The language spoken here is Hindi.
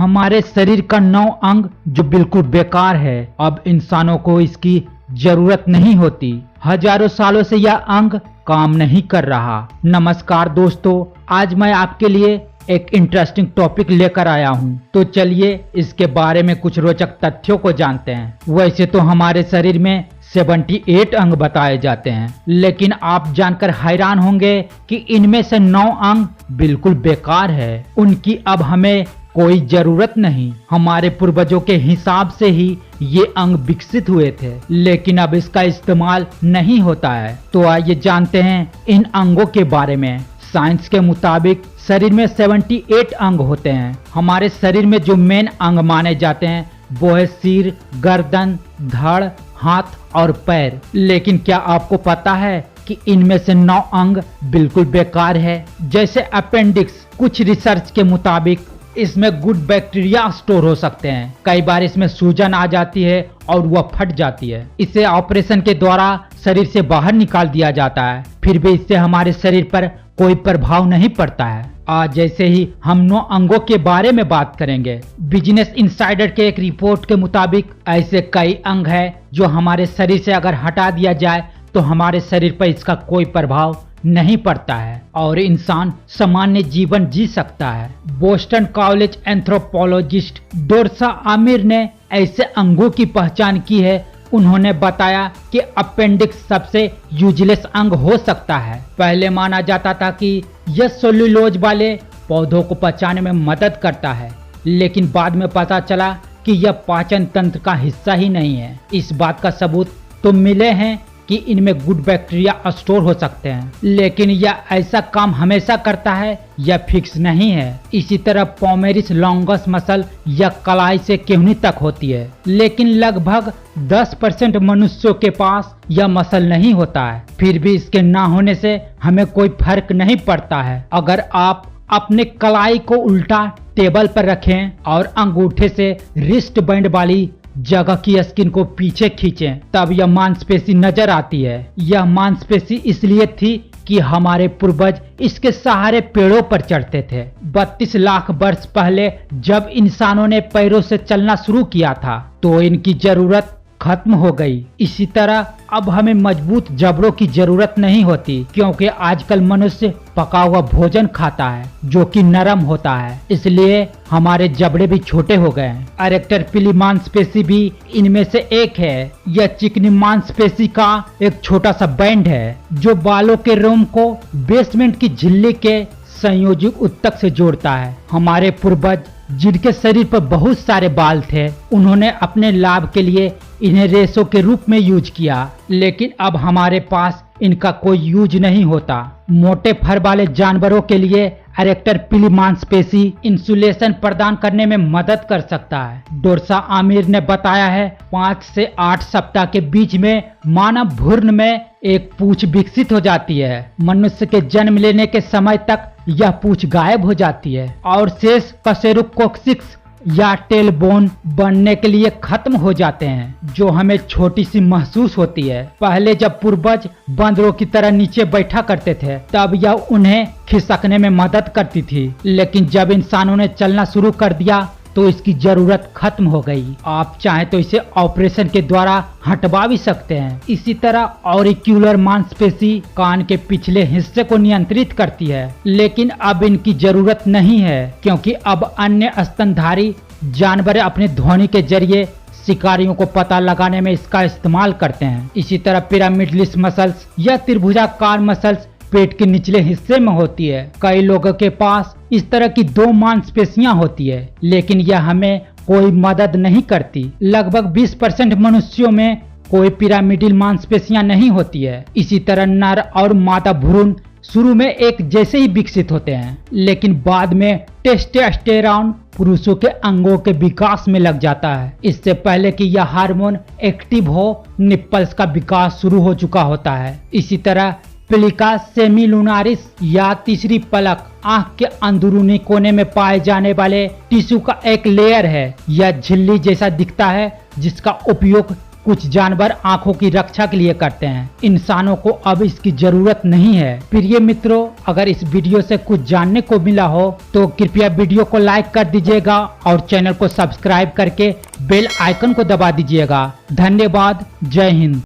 हमारे शरीर का 9 अंग जो बिल्कुल बेकार है, अब इंसानों को इसकी जरूरत नहीं होती। हजारों सालों से यह अंग काम नहीं कर रहा। नमस्कार दोस्तों, आज मैं आपके लिए एक इंटरेस्टिंग टॉपिक लेकर आया हूं। तो चलिए इसके बारे में कुछ रोचक तथ्यों को जानते हैं। वैसे तो हमारे शरीर में 78 अंग बताए जाते हैं, लेकिन आप जानकर हैरान होंगे कि इनमें से 9 अंग बिल्कुल बेकार है। उनकी अब हमें कोई जरूरत नहीं। हमारे पूर्वजों के हिसाब से ही ये अंग विकसित हुए थे, लेकिन अब इसका इस्तेमाल नहीं होता है। तो आइए जानते हैं इन अंगों के बारे में। साइंस के मुताबिक शरीर में 78 अंग होते हैं। हमारे शरीर में जो मेन अंग माने जाते हैं वो है सिर, गर्दन, धड़, हाथ और पैर। लेकिन क्या आपको पता है कि इनमें से 9 अंग बिल्कुल बेकार है। जैसे अपेंडिक्स, कुछ रिसर्च के मुताबिक इसमें गुड बैक्टीरिया स्टोर हो सकते हैं। कई बार इसमें सूजन आ जाती है और वह फट जाती है। इसे ऑपरेशन के द्वारा शरीर से बाहर निकाल दिया जाता है, फिर भी इससे हमारे शरीर पर कोई प्रभाव नहीं पड़ता है। आज जैसे ही हम 9 अंगों के बारे में बात करेंगे। बिजनेस इनसाइडर के एक रिपोर्ट के मुताबिक ऐसे कई अंग हैं जो हमारे शरीर से अगर हटा दिया जाए तो हमारे शरीर पर इसका कोई प्रभाव नहीं पड़ता है और इंसान सामान्य जीवन जी सकता है। Boston college anthropologist Dorsa Aamir ने ऐसे अंगों की पहचान की है। उन्होंने बताया कि अपेंडिक्स सबसे यूजलेस अंग हो सकता है। पहले माना जाता था कि यह सेल्यूलोज वाले पौधों को पचाने में मदद करता है, लेकिन बाद में पता चला कि यह पाचन तंत्र का हिस्सा ही नहीं है। इस बात का सबूत तो मिले हैं कि इनमें गुड बैक्टीरिया स्टोर हो सकते हैं, लेकिन यह ऐसा काम हमेशा करता है यह फिक्स नहीं है। इसी तरह पोमेरिस लॉन्गस मसल या कलाई से केहनी तक होती है, लेकिन लगभग 10% मनुष्यों के पास यह मसल नहीं होता है। फिर भी इसके ना होने से हमें कोई फर्क नहीं पड़ता है। अगर आप अपने कलाई को उल्टा टेबल पर रखें और अंगूठे से रिस्ट बैंड वाली जगह की स्किन को पीछे खींचें, तब यह मांसपेशी नजर आती है। यह मांसपेशी इसलिए थी कि हमारे पूर्वज इसके सहारे पेड़ों पर चढ़ते थे। 32 लाख वर्ष पहले जब इंसानों ने पैरों से चलना शुरू किया था तो इनकी जरूरत खत्म हो गई। इसी तरह अब हमें मजबूत जबड़ों की जरूरत नहीं होती, क्योंकि आजकल मनुष्य पका हुआ भोजन खाता है जो कि नरम होता है, इसलिए हमारे जबड़े भी छोटे हो गए हैं। एरेक्टर पिली मांसपेशी भी इनमें से एक है। यह चिकनी मांसपेशी का एक छोटा सा बैंड है जो बालों के रोम को बेसमेंट की झिल्ली के संयोजी ऊतक से जोड़ता है। हमारे पूर्वज जिनके शरीर पर बहुत सारे बाल थे, उन्होंने अपने लाभ के लिए इन्हें रेशों के रूप में यूज किया, लेकिन अब हमारे पास इनका कोई यूज नहीं होता। मोटे फर वाले जानवरों के लिए एरेक्टर पिली मांसपेशी इंसुलेशन प्रदान करने में मदद कर सकता है। डोरसा आमिर ने बताया है 5 से 8 सप्ताह के बीच में मानव भ्रूण में एक पूंछ विकसित हो जाती है। मनुष्य के जन्म लेने के समय तक यह पूंछ गायब हो जाती है और शेष कशेरुकोक्सिक्स या टेल बोन बनने के लिए खत्म हो जाते हैं, जो हमें छोटी सी महसूस होती है। पहले जब पूर्वज बंदरों की तरह नीचे बैठा करते थे तब यह उन्हें खिसकने में मदद करती थी, लेकिन जब इंसानों ने चलना शुरू कर दिया तो इसकी जरूरत खत्म हो गई। आप चाहें तो इसे ऑपरेशन के द्वारा हटवा भी सकते हैं। इसी तरह ऑरिक्यूलर मांसपेशी कान के पिछले हिस्से को नियंत्रित करती है, लेकिन अब इनकी जरूरत नहीं है, क्योंकि अब अन्य स्तनधारी जानवर अपने ध्वनि के जरिए शिकारियों को पता लगाने में इसका इस्तेमाल करते हैं। इसी तरह पिरामिडलिस मसल्स या त्रिभुजाकार मसल्स पेट के निचले हिस्से में होती है। कई लोगों के पास इस तरह की 2 मांसपेशियां होती है, लेकिन यह हमें कोई मदद नहीं करती। लगभग 20% मनुष्यों में कोई पिरामिडल मांसपेशियां नहीं होती है। इसी तरह नर और मादा भ्रूण शुरू में एक जैसे ही विकसित होते हैं, लेकिन बाद में टेस्टोस्टेरोन पुरुषों के अंगों के विकास में लग जाता है। इससे पहले कि यह हार्मोन एक्टिव हो, निप्पल्स का विकास शुरू हो चुका होता है। इसी तरह पिलिका सेमिलुनारिस या तीसरी पलक आंख के अंदरूनी कोने में पाए जाने वाले टिश्यू का एक लेयर है। यह झिल्ली जैसा दिखता है, जिसका उपयोग कुछ जानवर आंखों की रक्षा के लिए करते हैं। इंसानों को अब इसकी जरूरत नहीं है। प्रिय मित्रों, अगर इस वीडियो से कुछ जानने को मिला हो तो कृपया वीडियो को लाइक कर दीजिएगा और चैनल को सब्सक्राइब करके बेल आइकन को दबा दीजिएगा। धन्यवाद। जय हिंद।